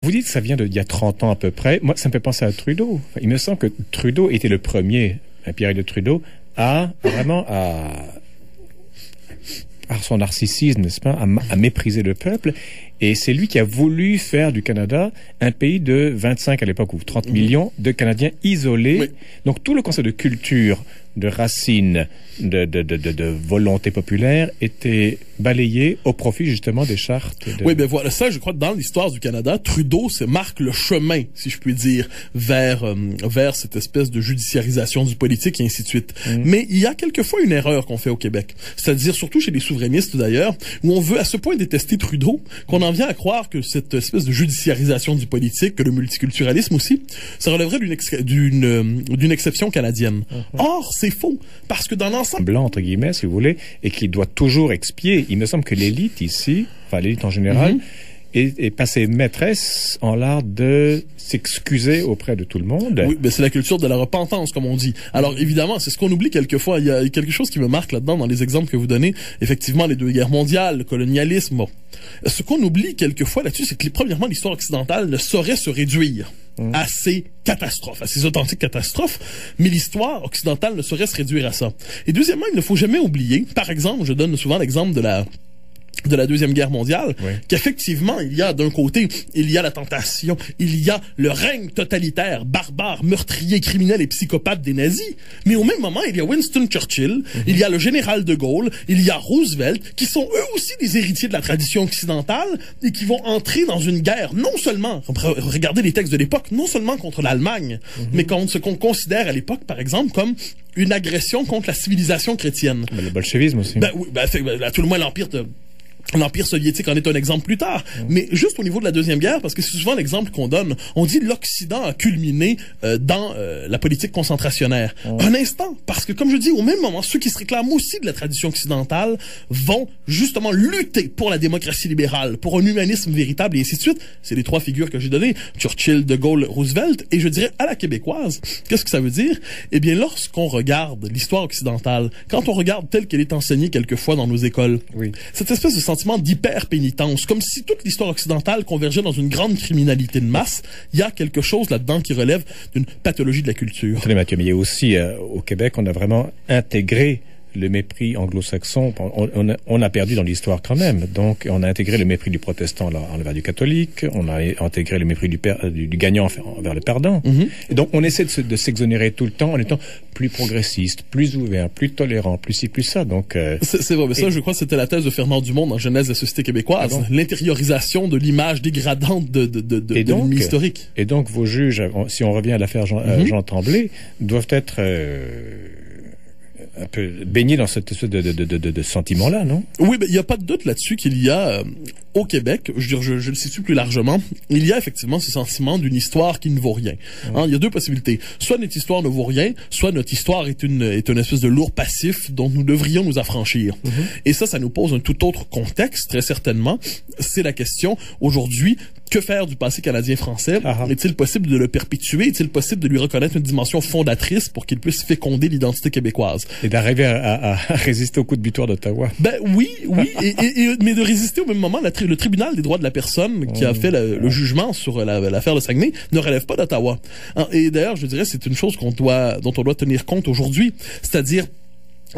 Vous dites que ça vient d'il y a 30 ans à peu près. Moi, ça me fait penser à Trudeau. Il me semble que Trudeau était le premier, Pierre de Trudeau, à par son narcissisme, n'est-ce pas, à mépriser le peuple. Et c'est lui qui a voulu faire du Canada un pays de 25 à l'époque, ou 30 millions de Canadiens isolés. Oui. Donc tout le concept de culture, de racines, de volonté populaire était balayé au profit justement des chartes. Oui, ben voilà, ça, je crois que dans l'histoire du Canada, Trudeau marque le chemin, si je puis dire, vers cette espèce de judiciarisation du politique et ainsi de suite. Mais il y a quelquefois une erreur qu'on fait au Québec, c'est-à-dire surtout chez les souverainistes d'ailleurs, où on veut à ce point détester Trudeau qu'on en vient à croire que cette espèce de judiciarisation du politique, que le multiculturalisme aussi, ça relèverait d'une exception canadienne. Or, c'est faux, parce que dans l'ensemble... Blanc, entre guillemets, si vous voulez, et qui doit toujours expier. Il me semble que l'élite ici, enfin l'élite en général, est passée maîtresse en l'art de s'excuser auprès de tout le monde. Oui, mais c'est la culture de la repentance, comme on dit. Alors évidemment, c'est ce qu'on oublie quelquefois. Il y a quelque chose qui me marque là-dedans dans les exemples que vous donnez. Effectivement, les 2 guerres mondiales, le colonialisme. Bon. Ce qu'on oublie quelquefois là-dessus, c'est que premièrement, l'histoire occidentale ne saurait se réduire à ces catastrophes, à ces authentiques catastrophes, mais l'histoire occidentale ne saurait se réduire à ça. Et deuxièmement, il ne faut jamais oublier, par exemple, je donne souvent l'exemple de la Deuxième Guerre mondiale, qu'effectivement, il y a d'un côté, il y a la tentation, il y a le règne totalitaire, barbare, meurtrier, criminel et psychopathe des nazis, mais au même moment, il y a Winston Churchill, il y a le général de Gaulle, il y a Roosevelt, qui sont eux aussi des héritiers de la tradition occidentale et qui vont entrer dans une guerre, non seulement, regardez les textes de l'époque, non seulement contre l'Allemagne, mais contre ce qu'on considère à l'époque, par exemple, comme une agression contre la civilisation chrétienne. Mais le bolchevisme aussi. Ben oui, à tout le moins l'Empire soviétique en est un exemple plus tard. Mais juste au niveau de la Deuxième Guerre, parce que c'est souvent l'exemple qu'on donne, on dit l'Occident a culminé dans la politique concentrationnaire. Un instant, parce que comme je dis, au même moment, ceux qui se réclament aussi de la tradition occidentale vont justement lutter pour la démocratie libérale, pour un humanisme véritable et ainsi de suite. C'est les 3 figures que j'ai données, Churchill, De Gaulle, Roosevelt, et je dirais à la québécoise. Qu'est-ce que ça veut dire? Eh bien, lorsqu'on regarde l'histoire occidentale, quand on regarde telle qu'elle est enseignée quelquefois dans nos écoles, cette espèce de sentiment d'hyper-pénitence, comme si toute l'histoire occidentale convergeait dans une grande criminalité de masse. Il y a quelque chose là-dedans qui relève d'une pathologie de la culture. Attendez, Mathieu, mais il y a aussi, au Québec, on a vraiment intégré le mépris anglo-saxon. On a perdu dans l'histoire quand même. Donc, on a intégré le mépris du protestant envers du catholique. On a intégré le mépris du gagnant envers le perdant. Et donc, on essaie de s'exonérer tout le temps en étant plus progressiste, plus ouvert, plus tolérant, plus ci, plus ça. Donc, c'est vrai. Mais ça, je crois que c'était la thèse de Fernand Dumont dans Genèse de la société québécoise. L'intériorisation de l'image dégradante de l'ennemi historique. Et donc, vos juges, si on revient à l'affaire Jean Tremblay, doivent être un peu baigné dans cette espèce de sentiment-là, non? Oui, mais il n'y a pas de doute là-dessus qu'il y a au Québec, je le situe plus largement, il y a effectivement ce sentiment d'une histoire qui ne vaut rien. Il y a 2 possibilités. Soit notre histoire ne vaut rien, soit notre histoire est une espèce de lourd passif dont nous devrions nous affranchir. Et ça nous pose un tout autre contexte, très certainement. C'est la question, aujourd'hui, que faire du passé canadien-français? Est-il possible de le perpétuer? Est-il possible de lui reconnaître une dimension fondatrice pour qu'il puisse féconder l'identité québécoise? Et d'arriver à résister au coup de butoir d'Ottawa. Ben oui, mais de résister au même moment, le tribunal des droits de la personne qui a fait le jugement sur l'affaire de Saguenay ne relève pas d'Ottawa. Et d'ailleurs, je dirais, c'est une chose dont on doit tenir compte aujourd'hui, c'est-à-dire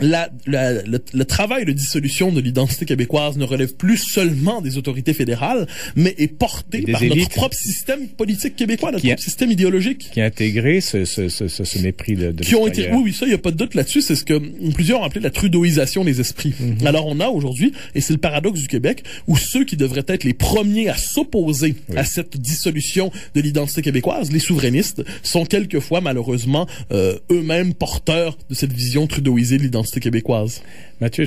le travail de dissolution de l'identité québécoise ne relève plus seulement des autorités fédérales, mais est porté par notre propre système politique québécois, notre propre système idéologique. Qui a intégré ce mépris de oui, ça, il n'y a pas de doute là-dessus. C'est ce que plusieurs ont appelé la trudeauisation des esprits. Alors, on a aujourd'hui, et c'est le paradoxe du Québec, où ceux qui devraient être les premiers à s'opposer à cette dissolution de l'identité québécoise, les souverainistes, sont quelquefois, malheureusement, eux-mêmes porteurs de cette vision trudeauisée de l'identité québécoise. Mathieu,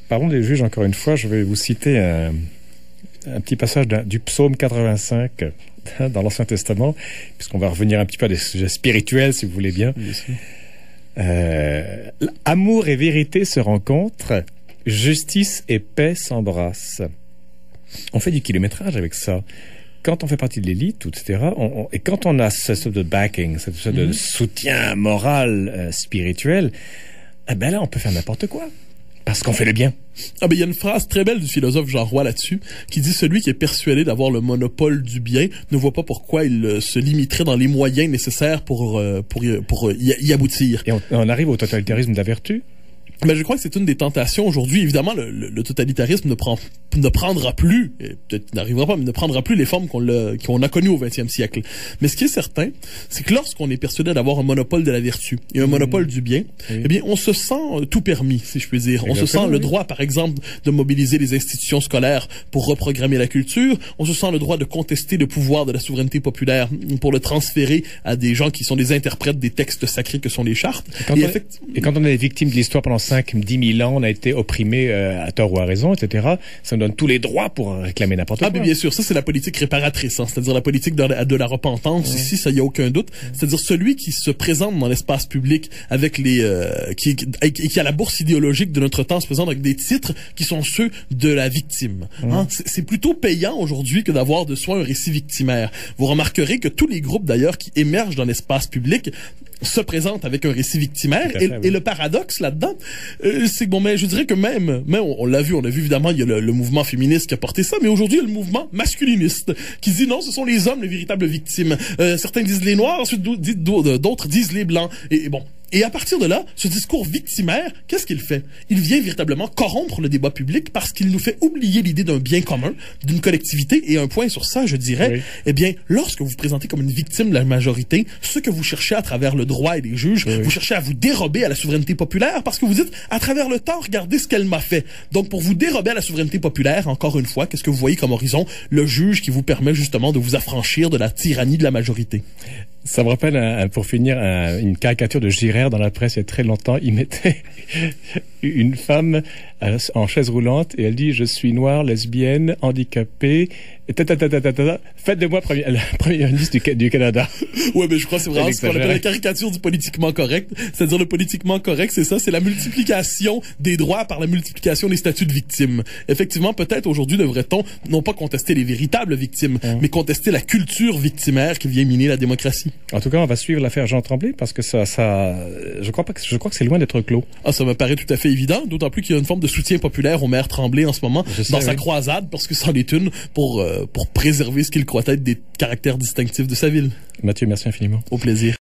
parlons des juges encore une fois. Je vais vous citer un petit passage du psaume 85 dans l'Ancien Testament, puisqu'on va revenir un petit peu à des sujets spirituels, si vous voulez bien. Amour et vérité se rencontrent, justice et paix s'embrassent. On fait du kilométrage avec ça. Quand on fait partie de l'élite, etc., et quand on a cette sorte de backing, cette sorte de soutien moral, spirituel, eh ben là, on peut faire n'importe quoi. Parce qu'on fait le bien. Ah ben il y a une phrase très belle du philosophe Jean Roy là-dessus qui dit: celui qui est persuadé d'avoir le monopole du bien ne voit pas pourquoi il se limiterait dans les moyens nécessaires pour y aboutir. Et on arrive au totalitarisme de la vertu. Mais je crois que c'est une des tentations aujourd'hui. Évidemment, le totalitarisme ne prendra plus, et peut-être n'arrivera pas, mais ne prendra plus les formes qu'on a connues au XXe siècle. Mais ce qui est certain, c'est que lorsqu'on est persuadé d'avoir un monopole de la vertu et un monopole du bien, eh bien, on se sent tout permis, si je puis dire. On se sent le droit, par exemple, de mobiliser les institutions scolaires pour reprogrammer la culture. On se sent le droit de contester le pouvoir de la souveraineté populaire pour le transférer à des gens qui sont des interprètes des textes sacrés que sont les chartes. Et quand on est victime de l'histoire pendant 5-10 000 ans, on a été opprimé à tort ou à raison, etc. Ça nous donne tous les droits pour réclamer n'importe quoi. Ah, mais bien sûr, ça c'est la politique réparatrice, hein, c'est-à-dire la politique de la repentance. Ouais. Ici, ça y a aucun doute. C'est-à-dire celui qui se présente dans l'espace public avec qui a la bourse idéologique de notre temps, se présente avec des titres qui sont ceux de la victime. Hein? C'est plutôt payant aujourd'hui que d'avoir de soi un récit victimaire. Vous remarquerez que tous les groupes d'ailleurs qui émergent dans l'espace public se présente avec un récit victimaire. Et le paradoxe là-dedans, c'est que bon, mais je dirais que même on l'a vu, évidemment, il y a le mouvement féministe qui a porté ça, mais aujourd'hui, il y a le mouvement masculiniste qui dit non, ce sont les hommes les véritables victimes. Certains disent les noirs, ensuite d'autres disent les blancs. Et bon. Et à partir de là, ce discours victimaire, qu'est-ce qu'il fait? Il vient véritablement corrompre le débat public parce qu'il nous fait oublier l'idée d'un bien commun, d'une collectivité. Et un point sur ça, je dirais, eh bien, lorsque vous vous présentez comme une victime de la majorité, ce que vous cherchez à travers le droit et les juges, vous cherchez à vous dérober à la souveraineté populaire parce que vous dites, à travers le temps, regardez ce qu'elle m'a fait. Donc, pour vous dérober à la souveraineté populaire, encore une fois, qu'est-ce que vous voyez comme horizon? Le juge qui vous permet justement de vous affranchir de la tyrannie de la majorité. Ça me rappelle, pour finir, une caricature de Girard dans la presse il y a très longtemps. Il mettait une femme en chaise roulante et elle dit: je suis noire, lesbienne, handicapée, faites de moi première ministre du Canada. Ouais, mais je crois que c'est vraiment ce qu'on appelle la caricature du politiquement correct. C'est-à-dire le politiquement correct, c'est ça, c'est la multiplication des droits par la multiplication des statuts de victimes. Effectivement, peut-être aujourd'hui devrait-on non pas contester les véritables victimes, mais contester la culture victimaire qui vient miner la démocratie. En tout cas, on va suivre l'affaire Jean Tremblay parce que je crois que c'est loin d'être clos. Ah, ça me paraît tout à fait évident, d'autant plus qu'il y a une forme de soutien populaire au maire Tremblay en ce moment sa croisade, parce que c'en est une pour préserver ce qu'il croit être des caractères distinctifs de sa ville. Mathieu, merci infiniment. Au plaisir.